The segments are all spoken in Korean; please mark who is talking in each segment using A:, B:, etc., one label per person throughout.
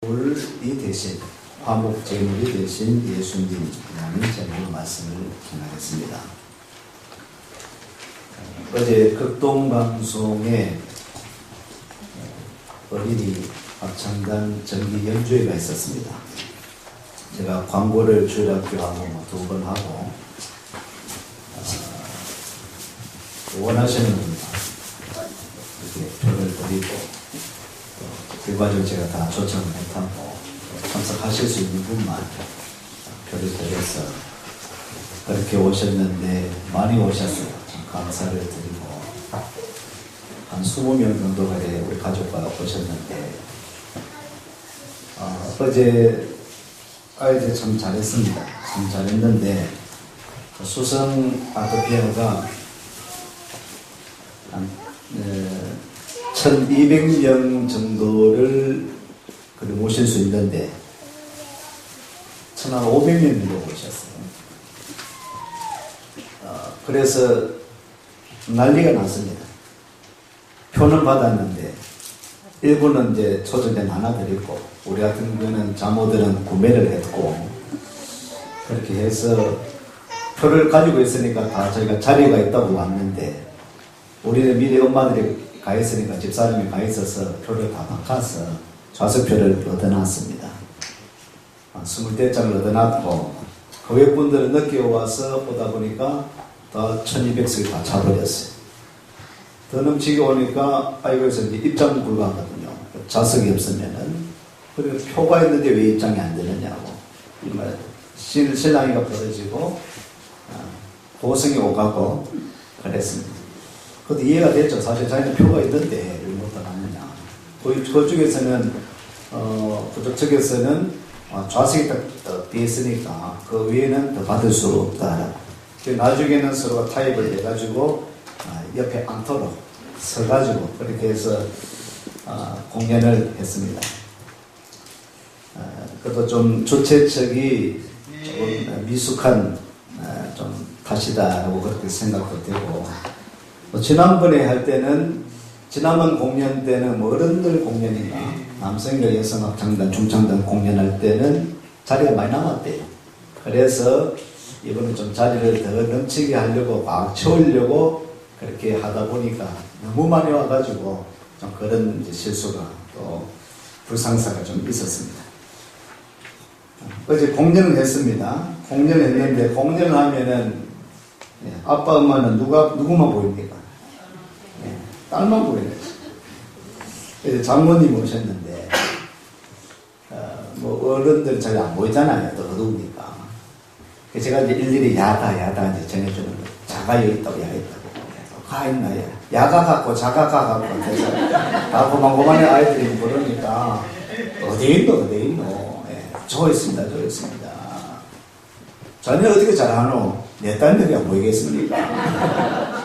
A: 이 대신 화목 제물이 되신 예수님이라는 제목으로 말씀을 전하겠습니다. 어제 극동방송에 어린이 합창단 정기 연주회가 있었습니다. 제가 광고를 주일학교하고 2번 하고 원하시는 분만 이렇게 표를 드리고 결과적으로 제가 다 초청을 못하고 참석하실 수 있는 분만 표를 드려서 그렇게 오셨는데 많이 오셨어요. 참 감사를 드리고 한 20명 정도가 우리 가족과 오셨는데 어제 아이들 참 잘했습니다. 참 잘했는데 수성 아토피아가 한 1200명 정도를 모실 수 있는데 1500명 정도 오셨어요. 그래서 난리가 났습니다. 표는 받았는데 일부는 이제 초청자 나눠드리고 우리 같은 경우는 자모들은 구매를 했고 그렇게 해서 표를 가지고 있으니까 다 저희가 자리가 있다고 왔는데 우리는 미리 엄마들이 가 있으니까 집사람이 가 있어서 표를 다 바꿔서 좌석표를 얻어놨습니다. 20대장을 얻어놨고 그 외 분들은 늦게 와서 보다 보니까 다 1200석이 다 차버렸어요. 더 넘치게 오니까 여기서 이제 입장 불가하거든요. 좌석이 없으면은. 그리고 표가 있는데 왜 입장이 안 되느냐고. 신랑이가 벌어지고 고성이 오가고 그랬습니다. 그것도 이해가 됐죠. 사실 자기는 표가 있는데 왜 못 나갔느냐. 그쪽에서는 그쪽 측에서는 좌석이 딱 돼 있으니까 그 위에는 더 받을 수 없다. 나중에는 서로가 타협을 해가지고 옆에 앉도록 서가지고 그렇게 해서 공연을 했습니다. 그것도 좀 주최 측이 조금 미숙한 좀 탓이다라고 그렇게 생각도 되고 지난번에 할 때는 지난번 공연 때는 어른들 공연이나 남성과 여성합창단, 중창단 공연할 때는 자리가 많이 남았대요. 그래서 이번에 좀 자리를 더 넘치게 하려고 막 채우려고 그렇게 하다 보니까 너무 많이 와가지고 좀 그런 이제 실수가 또 불상사가 좀 있었습니다. 어제 공연을 했습니다. 공연을 했는데 공연을 하면은 아빠 엄마는 누구만 보입니까? 딸만 보이네. 그래서 장모님 오셨는데 뭐 어른들 잘 안 보이잖아요. 또 어두우니까. 그래서 제가 이제 일일이 야다 이제 정해주는 거. 자가 여기 있다고 야 있다고. 가 있나 야. 야가 갖고 자가 가 갖고 그래서 다 고만고만한 아이들이 부르니까 어디 있노. 저 있습니다. 자네 어떻게 잘하노? 내 딸들이 안 보이겠습니까?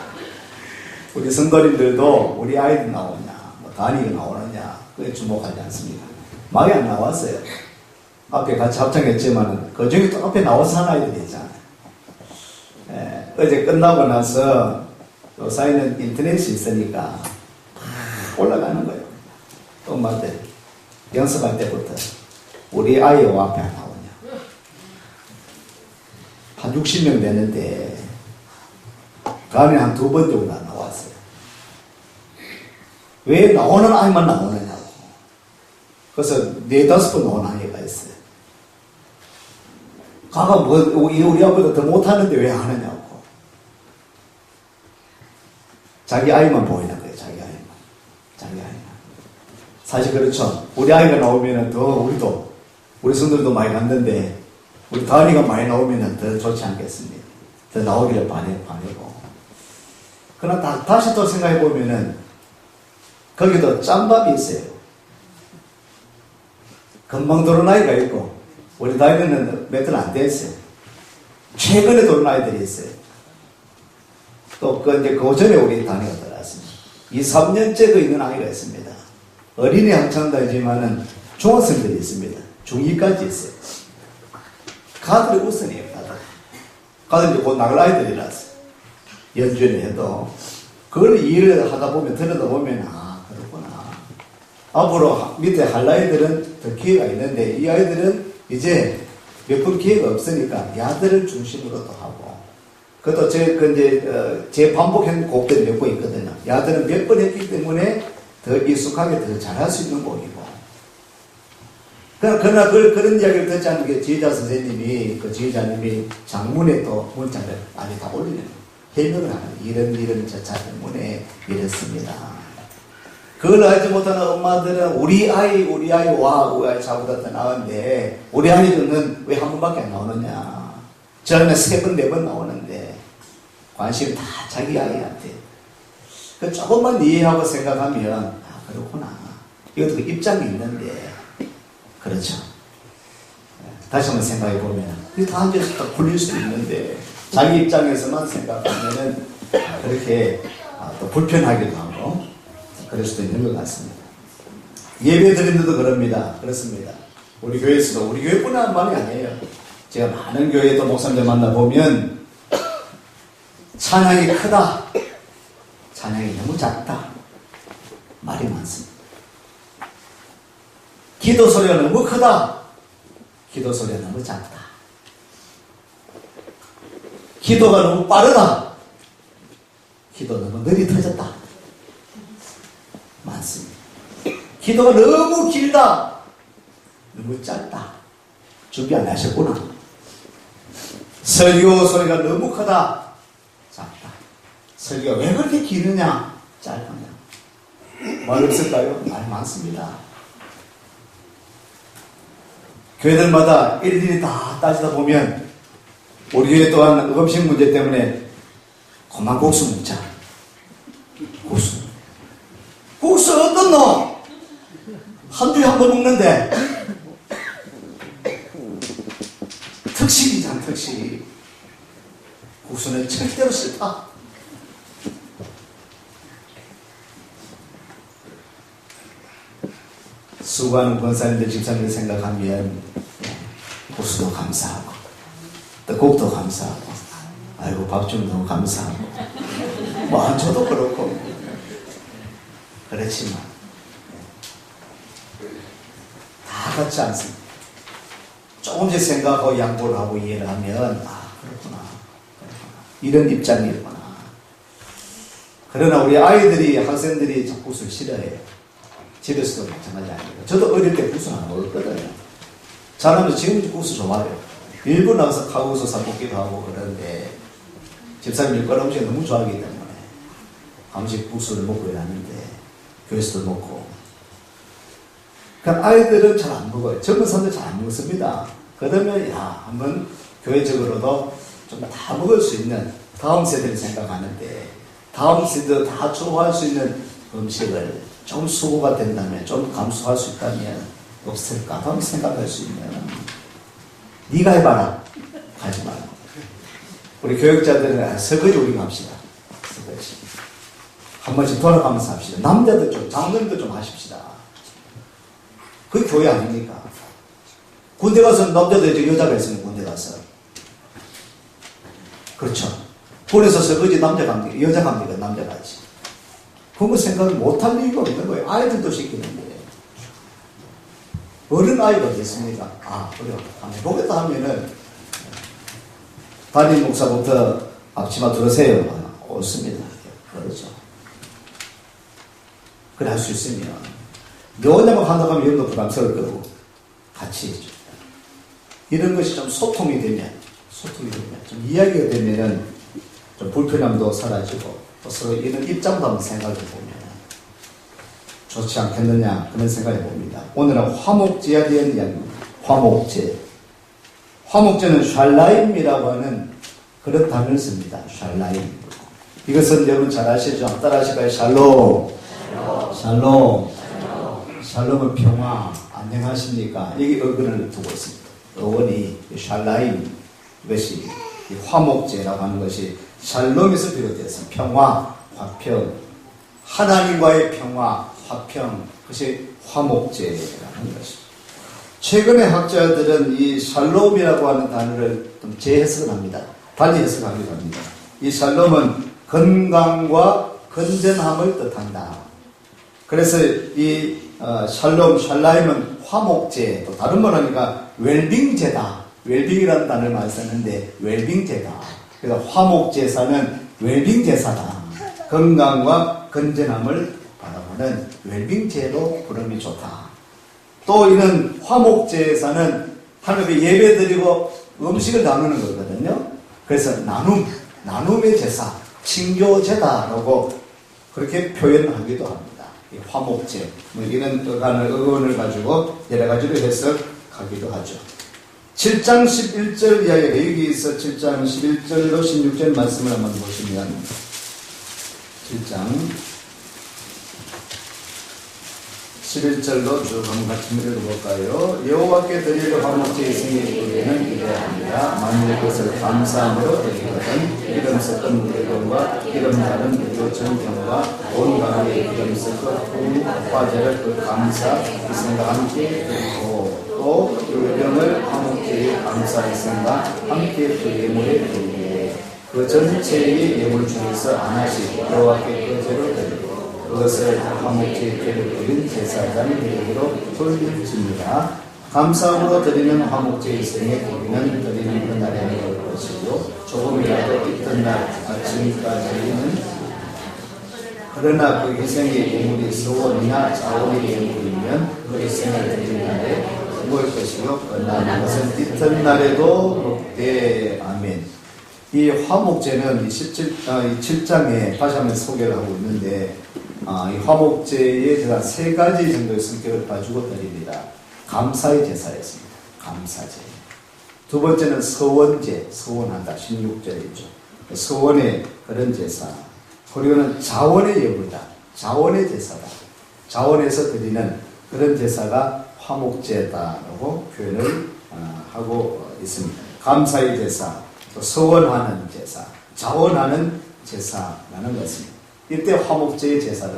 A: 우리 성도님들도 우리 아이들 나오냐, 뭐 단이가 나오느냐, 그게 주목하지 않습니다. 막이 안 나왔어요. 앞에 같이 합창했지만, 그 중에 또 앞에 나와서 한 아이들이 있잖아요. 어제 끝나고 나서, 요 사이는 인터넷이 있으니까, 올라가는 거예요. 엄마들, 연습할 때부터, 우리 아이 앞에 안 나오냐. 한 60명 되는데, 그 안에 한 2번 정도 안 나왔어요. 왜 나오는 아이만 나오느냐고. 그래서 4-5번 나오는 아이가 있어요. 가가 우리 아빠가 더 못하는데 왜 하느냐고. 자기 아이만 보이는 거예요, 자기 아이만. 사실 그렇죠. 우리 아이가 나오면은 더 우리 성들도 많이 갔는데, 우리 다은이가 많이 나오면은 더 좋지 않겠습니까? 더 나오기를 바라고. 그러나 다시 또 생각해보면은, 거기도 짬밥이 있어요. 금방 들어온 아이가 있고, 우리 다니는 몇 달 안 됐어요. 최근에 들어온 아이들이 있어요. 또, 이제 그 전에 우리 다니가 들어왔습니다. 2-3년째 있는 아이가 있습니다. 어린이 합창단이지만은 중학생들이 있습니다. 중2까지 있어요. 가들이 우선이에요, 가들 이제 곧 나갈 아이들이라서. 연주를 해도 그걸 일을 하다 보면 들여다 보면 그렇구나 앞으로 밑에 할 아이들은 더 기회가 있는데 이 아이들은 이제 몇 번 기회가 없으니까 야들을 중심으로 또 하고 그것도 제 반복한 곡들이 몇 번 있거든요. 야들은 몇 번 했기 때문에 더 익숙하게 더 잘할 수 있는 곡이고 그러나 그런 이야기를 듣지 않은 게 지휘자 선생님이 그 지휘자님이 장문에 또 문자를 많이 다 올리는 해명을 하는 이런 저차 때문에 이렇습니다. 그걸 알지 못하는 엄마들은 우리 아이 자보다 더 나은데 우리 아이는 왜 한 번밖에 안 나오느냐. 저는 3번, 4번 나오는데 관심 다 자기 아이한테. 그 조금만 이해하고 생각하면 그렇구나. 이것도 그 입장이 있는데 그렇죠. 다시 한번 생각해 보면 다 앉아서 다 굴릴 수도 있는데 자기 입장에서만 생각하면은 그렇게 또 불편하기도 하고 그럴 수도 있는 것 같습니다. 예배 드리는데도 그럽니다. 그렇습니다. 우리 교회에서도 우리 교회뿐만 말이 아니에요. 제가 많은 교회도 목사님들 만나보면 찬양이 크다. 찬양이 너무 작다. 말이 많습니다. 기도 소리가 너무 크다. 기도 소리가 너무 작다. 기도가 너무 빠르다. 기도 너무 느리 터졌다. 많습니다. 기도가 너무 길다. 너무 짧다. 준비 안 하셨구나. 설교 소리가 너무 크다. 작다. 설교가 왜 그렇게 기느냐? 짧으냐? 말 없을까요? 말 많습니다. 교회들마다 일일이 다 따지다 보면 우리 교회 또한 음식 문제 때문에 그만 국수 먹자. 국수 어떤 놈? 한 주에 한 번 먹는데 특식이잖아. 특식. 국수는 절대로 싫다. 수고하는 권사님들, 집사님들 생각하면 국수도 감사하고 떡국도 감사하고 아이고 밥 주면 너무 감사하고 뭐 저도 그렇고 그렇지만 다 같지 않습니다. 조금씩 생각하고 양보를 하고 이해를 하면 그렇구나 이런 입장이구나. 그러나 우리 아이들이 학생들이 국수를 싫어해요. 집에서도 마찬가지 아니고 저도 어릴 때 국수 안 먹었거든요. 사람도 지금 국수 좋아해요. 일본 나가서 칼국수 사 먹기도 하고 그러는데 집사님이 끓여 음식 너무 좋아하기 때문에 가끔씩 국수를 먹고 일하는데 교회에서도 먹고. 그러니까 아이들은 잘 안 먹어요. 젊은 사람들 잘 안 먹습니다. 그러면 한번 교회적으로도 좀 다 먹을 수 있는 다음 세대를 생각하는데 다음 세대도 다 좋아할 수 있는 음식을 좀 수고가 된다면 좀 감수할 수 있다면 없을까? 다음 생각할 수 있는 네가 해봐라. 하지 마라. 우리 교육자들은 설거지 우리가 합시다. 설거지. 한 번씩 돌아가면서 합시다. 남자들 좀, 장로님들 좀 하십시다. 그게 교회 아닙니까? 군대 가서 남자도 이제 여자가 있으면 군대 가서. 그렇죠. 군에서 설거지 남자 갑니까? 여자 갑니까? 남자가 하지. 그거 생각을 못할 이유가 없는 거예요. 아이들도 시키는데. 어른 아이가 어디 있습니까? 그래요. 한번 해보겠다 하면은, 담임 목사부터 앞치마 들으세요. 옳습니다. 그렇죠. 그래 할 수 있으면. 너 혼자만 한다고 하면 여러분도 부담스러울 거고, 같이 해줘. 이런 것이 좀 소통이 되면, 좀 이야기가 되면은, 좀 불편함도 사라지고, 또 서로 이런 입장도 한번 생각해 보면, 좋지 않겠느냐, 그런 생각해 봅니다. 오늘은 화목제에 대한 이야기입니다. 화목제. 화목제는 샬라임이라고 하는 그런 단어를 씁니다. 샬라임. 이것은 여러분 잘 아시죠? 따라 하실까요? 샬롬. 샬롬. 샬롬은 평화, 안녕하십니까? 여기 어근을 두고 있습니다. 어원이 샬라임, 이것이 화목제라고 하는 것이 샬롬에서 비롯해서 평화, 화평, 하나님과의 평화, 화평, 그것이 화목제라는 것입니다. 최근에 학자들은 이 샬롬이라고 하는 단어를 좀 재해석을 합니다. 달리 해석하기도 합니다. 이 샬롬은 건강과 건전함을 뜻한다. 그래서 이 샬롬, 샬라임은 화목제, 또 다른 말 하니까 웰빙제다. 웰빙이라는 단어를 많이 썼는데 웰빙제다. 그래서 화목제사는 웰빙제사다. 건강과 건전함을 바라보는 웰빙제로 부름이 좋다. 또 이는 화목제사는 하나님께 예배드리고 음식을 나누는 거거든요. 그래서 나눔의 제사, 친교제다라고 그렇게 표현하기도 합니다. 이 화목제, 이런 의원을 가지고 여러 가지로 해석하기도 하죠. 7장 11절 이하에 여기서 7장 11절로 16절 말씀을 한번 보시면 7장 11절로 쭉 한번 같이 읽어볼까요? 여호와께 드릴 화목제의 생일에는 이래합니다. 만일 것을 감사함으로 드리거든 기름 섞은 물건과 기름 다른 우유 전병과 온 가루의 기름 섞은 화제를 그 감사 이생과 함께 드리고 또 요령을 화목제의 감사 이생과 함께 그 예물에 드리되 그 전체의 예물 중에서 하나씩 여호와께 그 제를 드리고 그것을 화목제의 때를 드린 제사장의 이름으로 돌릴지니라. 감사함으로 드리는 화목제의 생에 고기는 드리는 그날에 먹을 것이고 조금이라도 있던 날 아침까지는 그러나 그 희생의 예물이 소원이나 자원의 예물이면 그 희생을 드린 날에 먹을 것이요 끝나는 것은 있던 날에도 먹되. 아멘. 이 화목제는 7장에 다시 한번 소개를 하고 있는데 이 화목제의 제가 세 가지 정도의 성격을 가지고 드립니다. 감사의 제사였습니다. 감사제. 두 번째는 서원제, 서원한다. 16절이죠. 서원의 그런 제사. 그리고는 자원의 예물이다. 자원의 제사다. 자원에서 드리는 그런 제사가 화목제다라고 표현을 하고 있습니다. 감사의 제사, 또 서원하는 제사, 자원하는 제사라는 것입니다. 이때 화목제의 제사를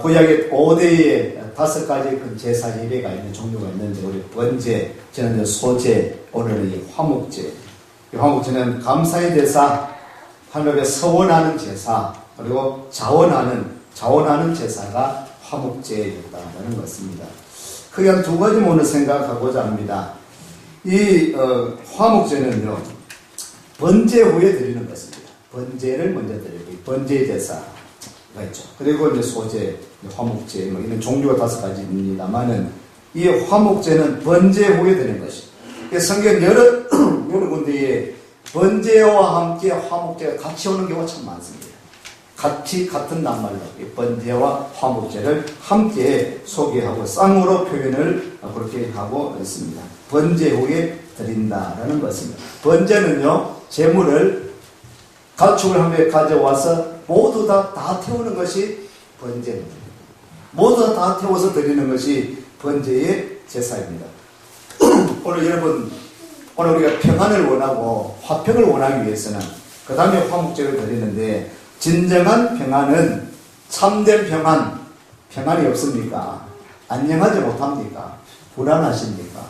A: 구약의 5대의 5가지 그 제사 예배가 있는 종류가 있는데 우리 번제, 저는 소제, 오늘은 이 화목제. 이 화목제는 감사의 제사, 하늘에 서원하는 제사, 그리고 자원하는 제사가 화목제였다는 것입니다. 크게 한 두 가지 오늘 생각하고자 합니다. 이 화목제는요, 번제 후에 드리는 것입니다. 번제를 먼저 드리고 번제 제사가 있죠. 그리고 이제 소제, 화목제 이런 종류가 5가지입니다만은 이 화목제는 번제 후에 드리는 것입니다. 성경 여러 군데에 번제와 함께 화목제가 같이 오는 경우가 참 많습니다. 같은 낱말로 번제와 화목제를 함께 소개하고 쌍으로 표현을 그렇게 하고 있습니다. 번제 후에 드린다라는 것입니다. 번제는요, 재물을 가축을 한 배 가져와서 모두 다 태우는 것이 번제입니다. 모두 다 태워서 드리는 것이 번제의 제사입니다. 오늘 우리가 평안을 원하고 화평을 원하기 위해서는 그 다음에 화목제를 드리는데 진정한 평안은 참된 평안이 없습니까? 안녕하지 못합니까? 불안하십니까?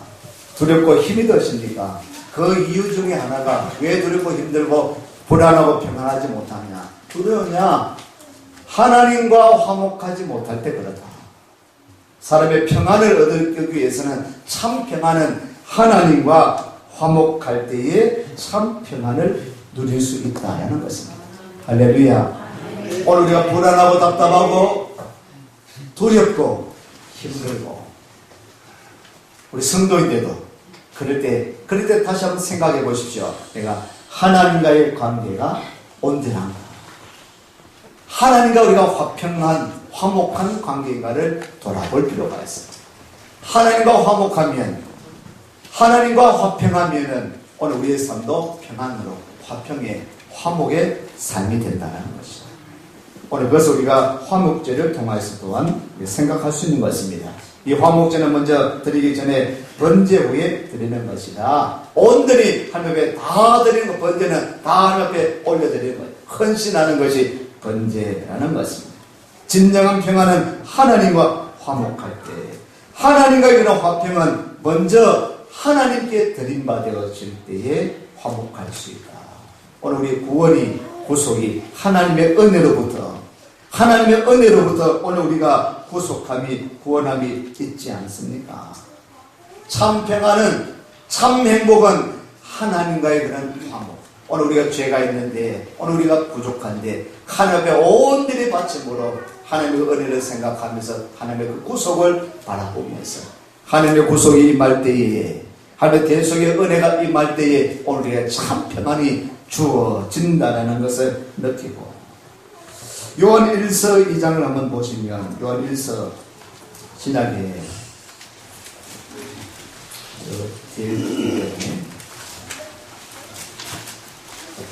A: 두렵고 힘이 드십니까? 그 이유 중에 하나가 왜 두렵고 힘들고 불안하고 평안하지 못하냐? 두려우냐? 하나님과 화목하지 못할 때 그렇다. 사람의 평안을 얻기 위해서는 참 평안은 하나님과 화목할 때에 참 평안을 누릴 수 있다는 것입니다. 할렐루야. 오늘 우리가 불안하고 답답하고 두렵고 힘들고 우리 성도인데도 그럴 때 다시 한번 생각해 보십시오. 내가 하나님과의 관계가 온전한가? 하나님과 우리가 화목한 관계인가를 돌아볼 필요가 있습니다. 하나님과 화목하면, 하나님과 화평하면은 오늘 우리의 삶도 평안으로 화목의 삶이 된다는 것이죠. 오늘 그래서 우리가 화목제를 통해서 또한 생각할 수 있는 것입니다. 이 화목제는 먼저 드리기 전에 번제 후에 드리는 것이다. 온전히 하나님 앞에 다 드리는 것, 번제는 다 하나님 앞에 올려드리는 것, 헌신하는 것이 번제라는 것입니다. 진정한 평안은 하나님과 화목할 때, 하나님과 이런 화평은 먼저 하나님께 드린 바 되어질 때에 화목할 수 있다. 오늘 우리 구속이 하나님의 은혜로부터 오늘 우리가 구속함이 구원함이 있지 않습니까? 참 평안은 참 행복은 하나님과의 그런 화목. 오늘 우리가 죄가 있는데 오늘 우리가 부족한데 하나님의 온전히 바침으로 하나님의 은혜를 생각하면서 하나님의 그 구속을 바라보면서 하나님의 구속이 임할 때에 하나님의 대속의 은혜가 임할 때에 오늘 우리가 참 평안이 주어진다는 것을 느끼고 요한 1서 2장을 한번 보시면 요한 1서 신약에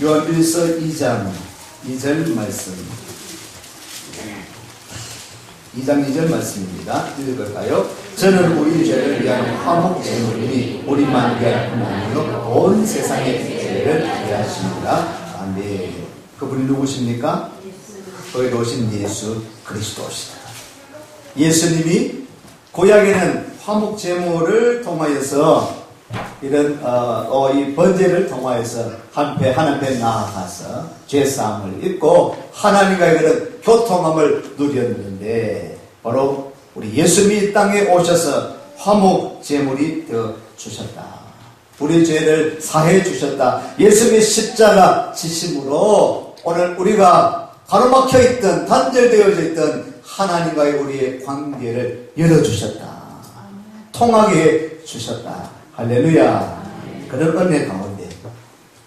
A: 요한 1서 2장 2절 말씀 2장 2절 말씀입니다. 읽을까요? 저는 우리 죄를 위한 화목 제물이니 우리만 위할 뿐 아니요 온 세상의 죄를 위하십니다. 아멘. 그분이 누구십니까? 의로우신 예수 그리스도시다. 예수님이 구약에는 화목 제물을 통하여서 이런 이 번제를 통하여서 하나님께 나아가서 죄사함을 입고 하나님과의 그런 교통함을 누렸는데 바로 우리 예수님이 이 땅에 오셔서 화목 제물이 되어 주셨다. 우리 죄를 사해 주셨다. 예수님의 십자가 지심으로 오늘 우리가 가로막혀 있던 단절되어져 있던 하나님과의 우리의 관계를 열어주셨다. 통하게 해 주셨다. 할렐루야. 그런 은혜 가운데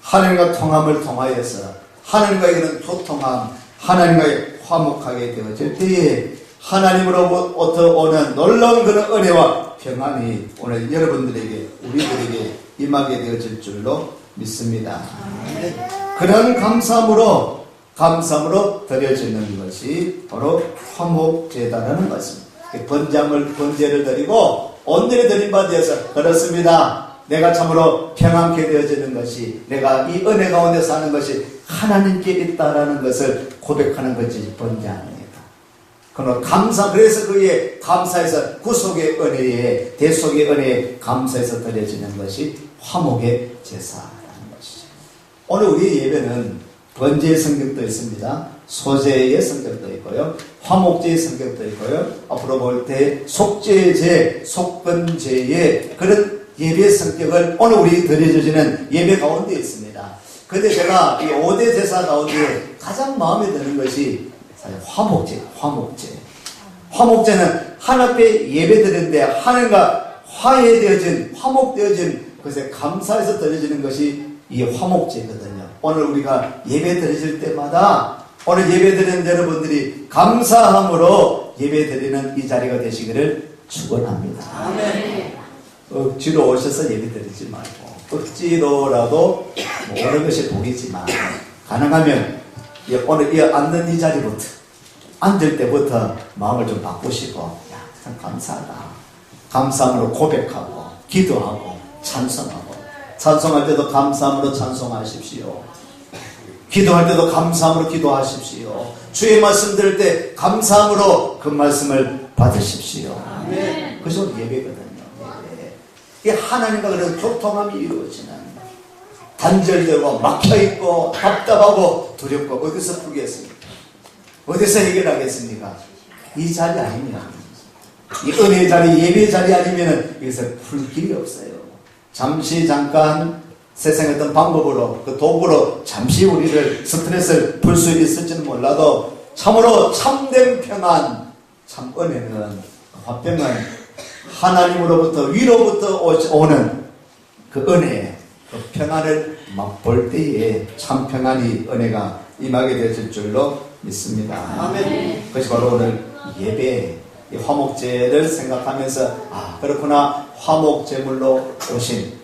A: 하나님과 통함을 통하여서 하나님과의 그런 교통함, 하나님과의 화목하게 되어질 때에 하나님으로부터 오는 놀라운 그런 은혜와 평안이 오늘 여러분들에게 우리들에게 임하게 되어질 줄로 믿습니다. 그런 감사함으로 드려지는 것이 바로 화목제다라는 것입니다. 번제를 드리고 온전히 드린 바 되어서 그렇습니다. 내가 참으로 평안케 되어지는 것이 내가 이 은혜 가운데 사는 것이 하나님께 있다라는 것을 고백하는 것이 번제 아닙니까? 그래서 그의 감사에서 구속의 은혜에 대속의 은혜에 감사해서 드려지는 것이 화목의 제사라는 것이죠. 오늘 우리 예배는 번제의 성격도 있습니다. 소제의 성격도 있고요. 화목제의 성격도 있고요. 앞으로 볼 때 속죄제, 속건제의 그런 예배의 성격을 오늘 우리 드려지는 예배 가운데 있습니다. 근데 제가 이 5대 제사 가운데 가장 마음에 드는 것이 사실 화목제. 화목제는 하나님 앞에 예배 드리는데 하나님과 화해되어진, 화목되어진 것에 감사해서 드려지는 것이 이 화목제거든요. 오늘 우리가 예배 드리실 때마다 오늘 예배 드리는 여러분들이 감사함으로 예배 드리는 이 자리가 되시기를 축원합니다. 아멘. 억지로 오셔서 예배 드리지 말고 억지로라도 오는 것이 복이지만 가능하면 오늘 앉는 이 자리부터 앉을 때부터 마음을 좀 바꾸시고 야, 참 감사하다. 감사함으로 고백하고 기도하고 찬송할 때도 감사함으로 찬송하십시오. 기도할 때도 감사함으로 기도하십시오. 주의 말씀 들을 때 감사함으로 그 말씀을 받으십시오. 아멘. 그것이 예배거든요. 예배. 이게 하나님과 그런 교통함이 이루어지는 단절되고 막혀있고 답답하고 두렵고 어디서 풀겠습니까? 어디서 해결하겠습니까? 이 자리 아니면 이 은혜의 자리, 예배의 자리 아니면 여기서 풀 길이 없어요. 잠깐 세상의 어떤 방법으로 그 도구로 잠시 우리를 스트레스를 풀 수 있을지는 몰라도 참으로 참된 평안, 참 은혜는 화평은 하나님으로부터 위로부터 오는 그 은혜, 그 평안을 맛볼 때에 참 평안이 은혜가 임하게 되실 줄로 믿습니다. 아멘. 그것이 바로 오늘 예배, 이 화목제를 생각하면서 그렇구나. 화목제물로 오신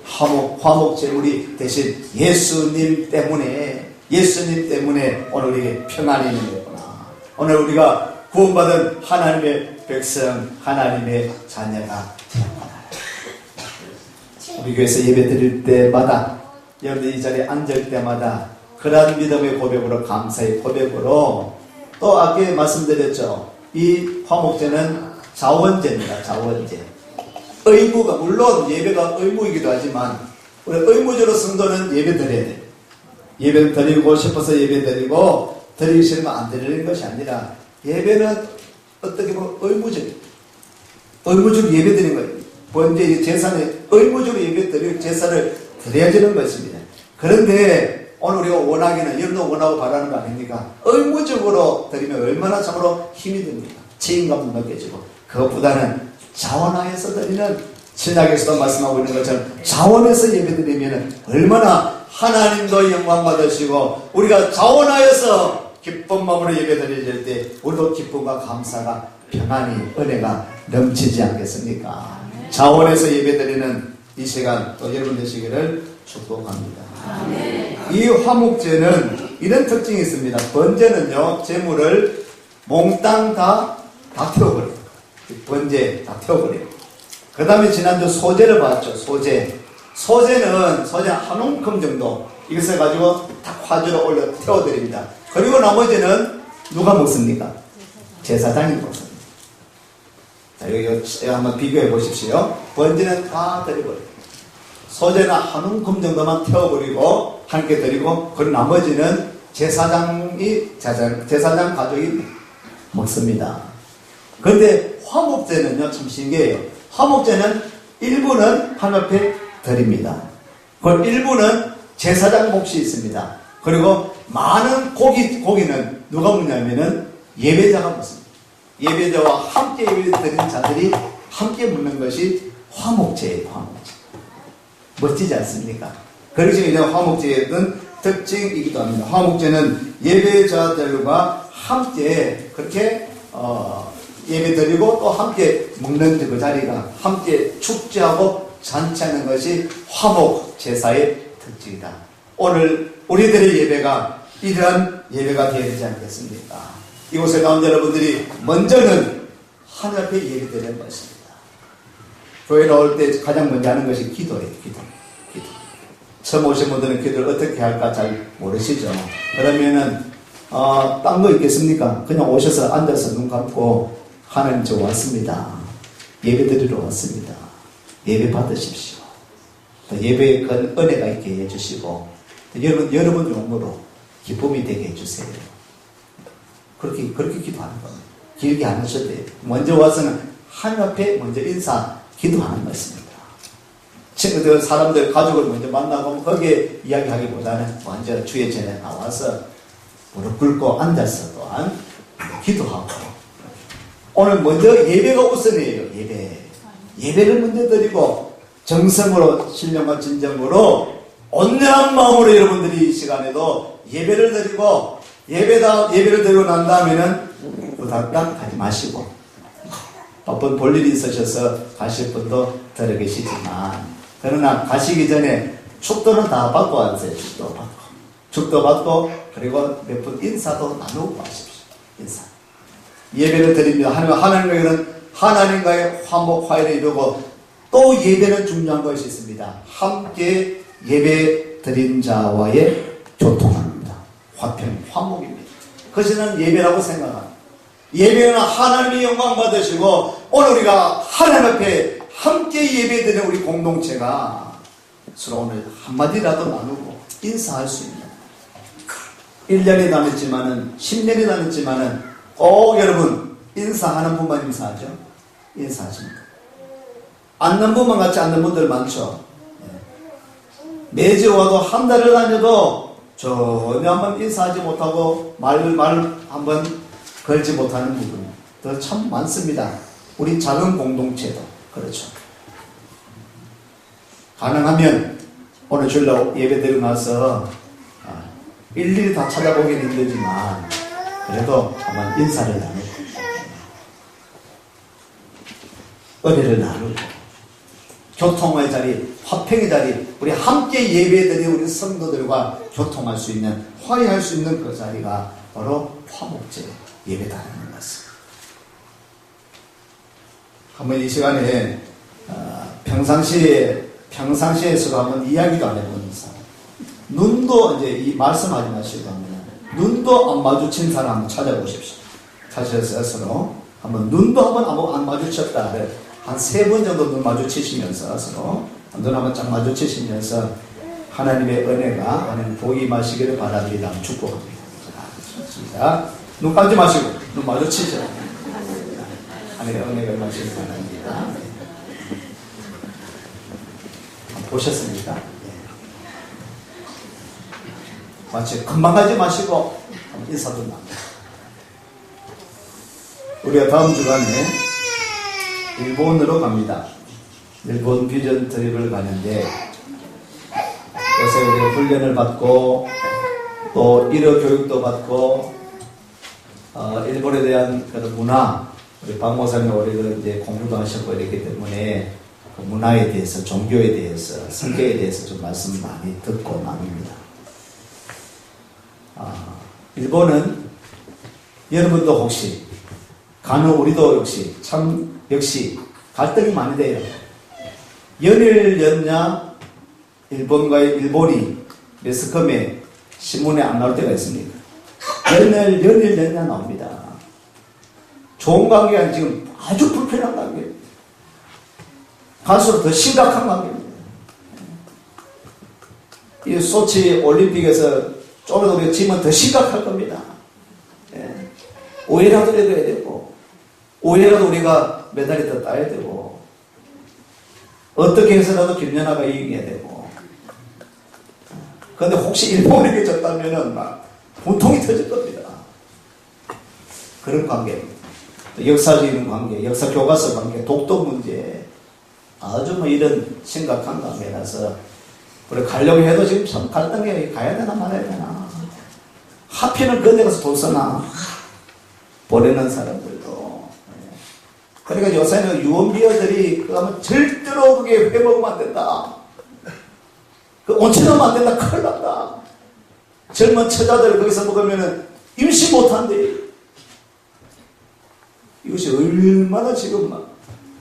A: 화목제물이 되신 예수님 때문에 오늘 우리에게 평안이 있는 거구나. 오늘 우리가 구원받은 하나님의 백성, 하나님의 자녀가 되었구나. 우리 교회에서 예배 드릴 때마다 여러분들 이 자리에 앉을 때마다 그러한 믿음의 고백으로 감사의 고백으로 또 아까 말씀드렸죠. 이 화목제는 자원제입니다. 자원제. 의무가 물론 예배가 의무이기도 하지만 우리 의무적으로 성도는 예배 드려야 돼요. 예배 드리고 싶어서 예배 드리고 드리기 싫으면 안 드리는 것이 아니라 예배는 어떻게 보면 의무적으로 예배드리는 거예요. 번제 제사는 의무적으로 예배드리고 제사를 드려야 되는 것입니다. 그런데 오늘 우리가 원하기는, 여러분도 원하고 바라는 거 아닙니까? 의무적으로 드리면 얼마나 참으로 힘이 듭니까? 책임감도 느껴지고, 그것보다는 자원하여서 드리는, 신약에서도 말씀하고 있는 것처럼 자원해서 예배드리면 얼마나 하나님도 영광 받으시고, 우리가 자원하여서 기쁜 마음으로 예배드릴 때 우리도 기쁨과 감사가, 평안이, 은혜가 넘치지 않겠습니까? 자원해서 예배드리는 이 시간 또 여러분 되시기를 축복합니다. 이 화목제는 이런 특징이 있습니다. 번제는요, 재물을 몽땅 다 태워버려요. 번제 다 태워버려요. 그 다음에 지난주 소제를 봤죠. 소제는 한 움큼 정도 이것을 가지고 딱 화주로 올려 태워드립니다. 그리고 나머지는 누가 먹습니까? 제사장이 먹습니다. 자, 여기 한번 비교해 보십시오. 번제는 다 드려버려요. 소제는 한 움큼 정도만 태워버리고 함께 드리고, 그리고 나머지는 제사장 가족이 먹습니다. 그런데 화목제는요, 참 신기해요. 화목제는 일부는 하나님 앞에 드립니다. 그리고 일부는 제사장 몫이 있습니다. 그리고 많은 고기는 누가 먹냐면은 예배자가 먹습니다. 예배자와 함께 예배 드린 자들이 함께 먹는 것이 화목제예요. 화목제. 멋지지 않습니까? 그래서 이제 화목제의 특징이기도 합니다. 화목제는 예배자들과 함께 그렇게 예배드리고 또 함께 먹는 그 자리가, 함께 축제하고 잔치하는 것이 화목제사의 특징이다. 오늘 우리들의 예배가 이러한 예배가 되어야 되지 않겠습니까? 이곳에 가운데 여러분들이 먼저는 하나님 앞에 예배드리는 것입니다. 교회 나올 때 가장 먼저 하는 것이 기도예요. 기도. 처음 오신 분들은 기도를 어떻게 할까 잘 모르시죠. 그러면은 딴 거 있겠습니까? 그냥 오셔서 앉아서 눈 감고, 하나님 저 왔습니다. 예배 드리러 왔습니다. 예배 받으십시오. 또 예배에 큰 은혜가 있게 해주시고, 여러분 용으로 기쁨이 되게 해주세요. 그렇게 기도하는 겁니다. 길게 안 하셔도 돼요. 먼저 와서는 하나님 앞에 먼저 인사, 기도하는 것입니다. 친구들, 사람들, 가족을 먼저 만나고 거기에 이야기하기보다는 먼저 주의 전에 나와서 무릎 꿇고 앉아서 또한 기도하고, 오늘 먼저 예배가 우선이에요. 예배를 먼저 드리고 정성으로, 신령과 진정으로 온전한 마음으로 여러분들이 이 시간에도 예배를 드리고, 예배를 드리고 난 다음에는 부닥닥 하지 마시고, 바쁜 볼일이 있으셔서 가실 분도 들어 계시지만, 그러나 가시기 전에 축도는 다 받고 가세요. 축도 받고 그리고 몇 분 인사도 나누고 가십시오. 인사. 예배를 드립니다. 하나님과의 화목 화해를 이루고, 또 예배는 중요한 것이 있습니다. 함께 예배 드린 자와의 교통합니다. 화목입니다. 그것은 예배라고 생각합니다. 예배는 하나님이 영광 받으시고, 오늘 우리가 하나님 앞에 함께 예배 드리는 우리 공동체가 서로 오늘 한마디라도 나누고 인사할 수 있는, 1년이 다녔지만은 10년이 다녔지만은 꼭 여러분 인사하는 분만 인사하죠. 인사하십니다. 앉는 분만 같이 앉는 분들 많죠. 매주 와도 한 달을 다녀도 전혀 한번 인사하지 못하고 말 한번 걸지 못하는 부분도 참 많습니다. 우리 작은 공동체도 그렇죠. 가능하면 오늘 주일날 예배 드리고 나서 일일이 다 찾아보기는 힘들지만 그래도 한번 인사를 나누고 은혜를 나누고 교통의 자리, 화평의 자리, 우리 함께 예배드린 우리 성도들과 교통할 수 있는, 화해할 수 있는 그 자리가 바로 화목제 예배다라는 것입니다. 한번 이 시간에 평상시에서도 한번 이야기도 안 해보는 사람, 눈도 이제 이 말씀하지 마시고 하면 눈도 안 마주친 사람 한번 찾아보십시오. 찾아서 서로 한번 눈도 한번 안 마주쳤다를 한 3번 정도 눈 마주치시면서 서로 눈 한번 쫙 마주치시면서 하나님의 은혜가, 하나님 복이 마시기를 바랍니다. 축복합니다. 좋습니다. 눈 감지 마시고 눈 마주치죠. 하늘의 은혜가 임하시기 바랍니다. 보셨습니까? 마치 금방 가지 마시고 인사도 납니다. 우리가 다음 주간에 일본으로 갑니다. 일본 비전 트립을 가는데 요새 우리가 훈련을 받고 또 일어 교육도 받고 일본에 대한 그런 문화, 우리 박 목사님 우리가 이제 공부도 하셨고 이렇기 때문에 그 문화에 대해서, 종교에 대해서, 성격에 대해서 좀 말씀 많이 듣고 나눕니다. 일본은 여러분도 혹시 간혹 우리도 역시 갈등이 많이 돼요. 연일 연냐 일본이 매스컴에 신문에 안 나올 때가 있습니까? 연일 연냐 나옵니다. 좋은 관계가 아니라 지금 아주 불편한 관계입니다. 갈수록 더 심각한 관계입니다. 이 소치 올림픽에서 쪼르도 우리가 지면 더 심각할 겁니다. 오해라도 해야 되고, 오해라도 우리가 메달이 더 따야 되고, 어떻게 해서라도 김연아가 이겨야 되고. 그런데 혹시 일본에게 졌다면은 막 분통이 터질 겁니다. 그런 관계입니다. 역사적인 관계, 역사 교과서 관계, 독도 문제, 아주 이런 심각한 관계라서 우리 가려고 해도 지금 참 갈등에 가야 되나 말아야 되나. 하필은 그데 가서 돈 쓰나. 보내는 사람들도. 그러니까 요새는 유언비어들이 그러면 절대로 그게 회먹으면 안 된다. 그 온천하면 안 된다. 큰일 난다. 젊은 처자들 거기서 먹으면은 임신 못한대. 이것이 얼마나 지금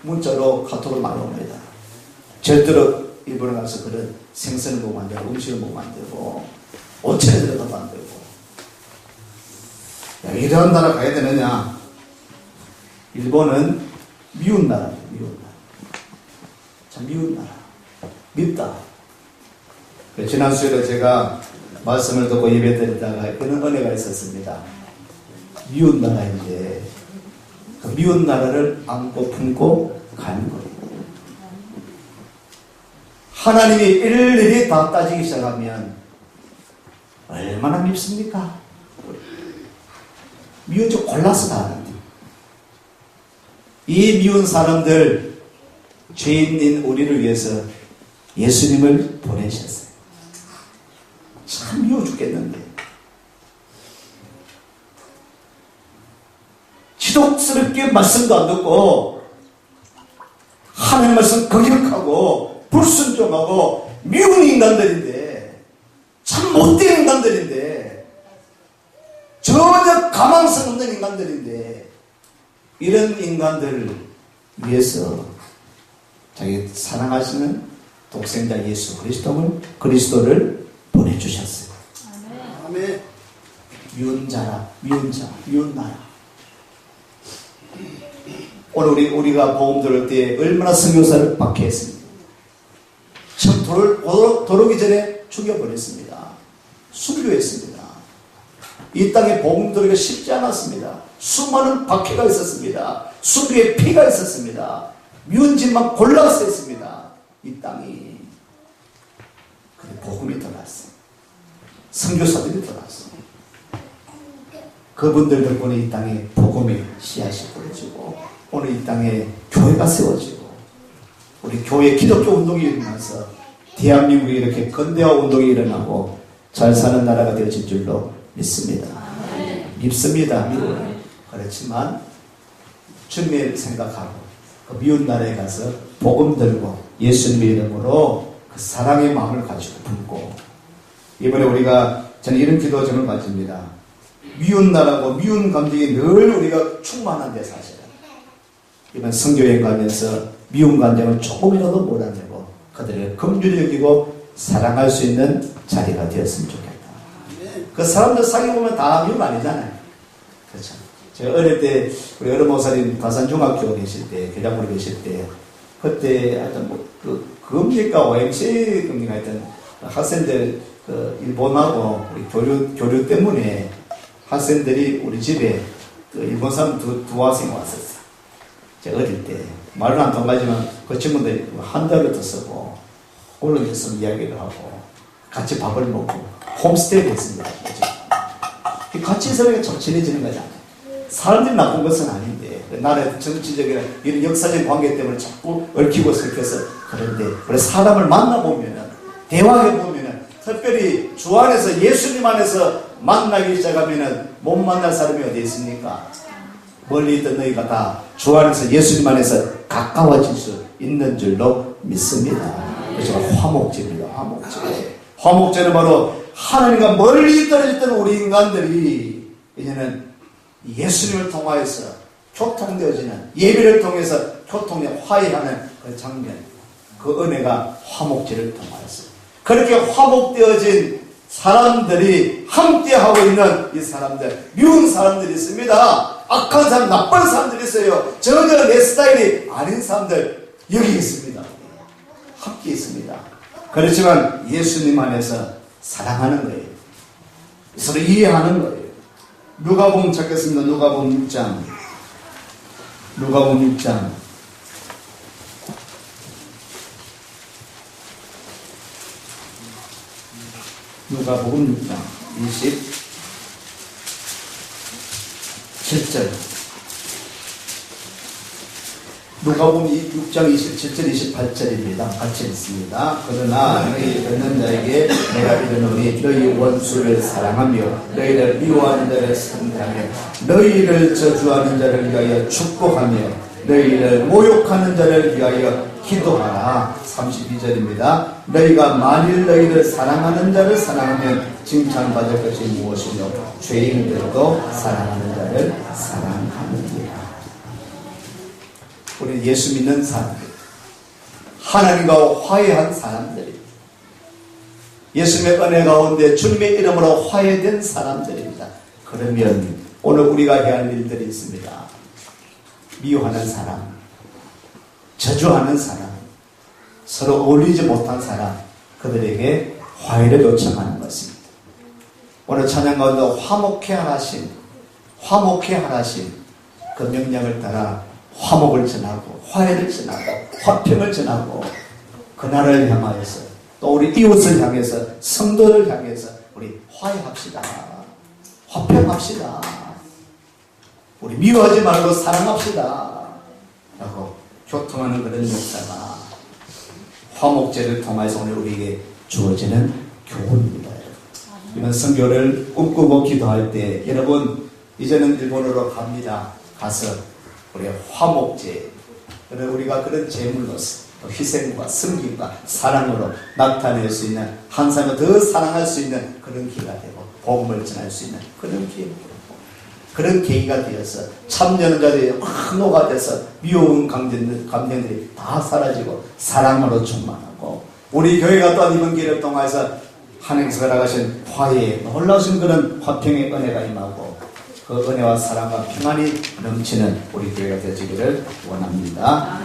A: 문자로 카톡으로 많이 옵니다. 절대로 일본에 가서 그런 생선을 먹으면 안 되고 음식을 먹으면 안 되고 온천에 들어가면 안 되고. 야, 이런 나라 가야 되느냐? 일본은 미운 나라예요. 미운 나라. 참 미운 나라. 밉다. 지난 수요일에 제가 말씀을 듣고 예배 드리다가 그런 은혜가 있었습니다. 미운 나라인데 그 미운 나라를 안고 품고 가는 거예요. 하나님이 일일이 다 따지기 시작하면 얼마나 밉습니까? 미운 줄 골라서 다 하는데 이 미운 사람들, 죄인인 우리를 위해서 예수님을 보내셨어요. 참 미워 죽겠는데 지독스럽게 말씀도 안 듣고 하나님 말씀 거역하고 불순종하고 미운 인간들인데, 참 못된 인간들인데, 전혀 가망성 없는 인간들인데, 이런 인간들을 위해서 자기 사랑하시는 독생자 예수 그리스도를 보내주셨어요. 아멘. 미운 자라, 미운 자, 미운 나라. 오늘 우리가 복음 들을 때 얼마나 선교사를 박해했습니다. 참 돌아오기 전에 죽여버렸습니다. 순교했습니다. 이 땅에 복음 들으기가 쉽지 않았습니다. 수많은 박해가 있었습니다. 순교의 피가 있었습니다. 미운 짓만 골라서 했습니다. 이 땅이. 근데 복음이 떠났어요. 선교사들이 떠났어요. 그분들 덕분에 이 땅에 복음의 씨앗이 뿌려지고 오늘 이 땅에 교회가 세워지고 우리 교회 기독교 운동이 일어나서 대한민국에 이렇게 근대화 운동이 일어나고 잘 사는 나라가 되어질 줄로 믿습니다. 밉습니다. 미워요. 그렇지만 주님을 생각하고 그 미운 나라에 가서 복음 들고 예수님의 이름으로 그 사랑의 마음을 가지고 품고 이번에 저는 이런 기도 점을 가집니다. 미운 나라고 미운 감정이 늘 우리가 충만한데 사실은 이번 선교여행 가면서 미운 감정을 조금이라도 몰아내고 그들을 긍휼히 여기고 사랑할 수 있는 자리가 되었으면 좋겠다. 그 사람들 사귀어보면 다 미운 아니잖아요. 그렇죠. 제가 어릴 때 우리 어른 목사님 다산중학교 계실 때 교장으로 계실 때 그때 하여튼 금리가 OMC 금리가 하여튼 학생들 일본하고 우리 교류 때문에 학생들이 우리 집에 일본 사람 두 학생이 왔었어요. 제가 어릴 때 말은 안 통하지만 그 친구들이 한자를 쓰고 올라가서 이야기를 하고 같이 밥을 먹고 홈스테이를 했습니다. 같이 있으니까 좀 친해지는 거잖아요. 사람들이 나쁜 것은 아닌데 나라의 정치적이나 이런 역사적 관계 때문에 자꾸 얽히고 설켜서 그런데 우리 사람을 만나보면은 대화해보면은 특별히 주 안에서 예수님 안에서 만나기 시작하면은 못 만날 사람이 어디 있습니까? 멀리 있던 너희가 다 주 안에서 예수님 안에서 가까워질 수 있는 줄로 믿습니다. 그래서 화목제입니다. 화목제. 화목제는 바로 하나님과 멀리 떨어졌던 우리 인간들이 이제는 예수님을 통하여서 교통되어지는 예배를 통해서 교통에 화해하는 그 장면, 그 은혜가 화목제를 통하여서 그렇게 화목되어진 사람들이 함께하고 있는 이 사람들, 미운 사람들이 있습니다. 악한 사람, 나쁜 사람들이 있어요. 전혀 내 스타일이 아닌 사람들 여기 있습니다. 함께 있습니다. 그렇지만 예수님 안에서 사랑하는 거예요. 서로 이해하는 거예요. 누가복음 찾겠습니다. 누가복음 6장. 누가복음 6장. 누가복음 6장 27절. 누가복음 6장 27절 28절입니다. 같이 읽습니다. 그러나 너희 듣는 자에게 내가 이르노니 너희 원수를 사랑하며 너희를 미워하는 자를 섬기하며 너희를 저주하는 자를 위하여 축복하며 너희를 모욕하는 자를 위하여 기도하라. 32절입니다. 너희가 만일 너희를 사랑하는 자를 사랑하면 칭찬받을 것이 무엇이며 죄인들도 사랑하는 자를 사랑하느니라. 우리 예수 믿는 사람들, 하나님과 화해한 사람들이 예수님의 은혜 가운데 주님의 이름으로 화해된 사람들입니다. 그러면 오늘 우리가 해야 할 일들이 있습니다. 미워하는 사람, 저주하는 사람, 서로 어울리지 못한 사람, 그들에게 화해를 요청하는 것입니다. 오늘 찬양 가운데 화목해 하라신 그 명령을 따라 화목을 전하고 화해를 전하고 화평을 전하고 그날을 향하여서 또 우리 이웃을 향해서 성도를 향해서 우리 화해합시다. 화평합시다. 우리 미워하지 말고 사랑합시다. 라고 교통하는 그런 역사가 화목제를 통해서 오늘 우리에게 주어지는 교훈입니다. 이번 선교를 꿈꾸고 기도할 때 여러분 이제는 일본으로 갑니다. 가서 우리 화목제, 우리가 그런 제물로서 희생과 섬김과 사랑으로 나타낼 수 있는 한 사람을 더 사랑할 수 있는 그런 기회가 되고 복음을 전할 수 있는 그런 기회가 되고 그런 계기가 되어서 참여하는 자들이 확 녹아져서 미워운 감정들이 다 사라지고 사랑으로 충만하고 우리 교회가 또한 이번 기회를 통해서 하나님께서 허락하신 화해에 놀라우신 그런 화평의 은혜가 임하고 그 은혜와 사랑과 평안이 넘치는 우리 교회가 되시기를 원합니다.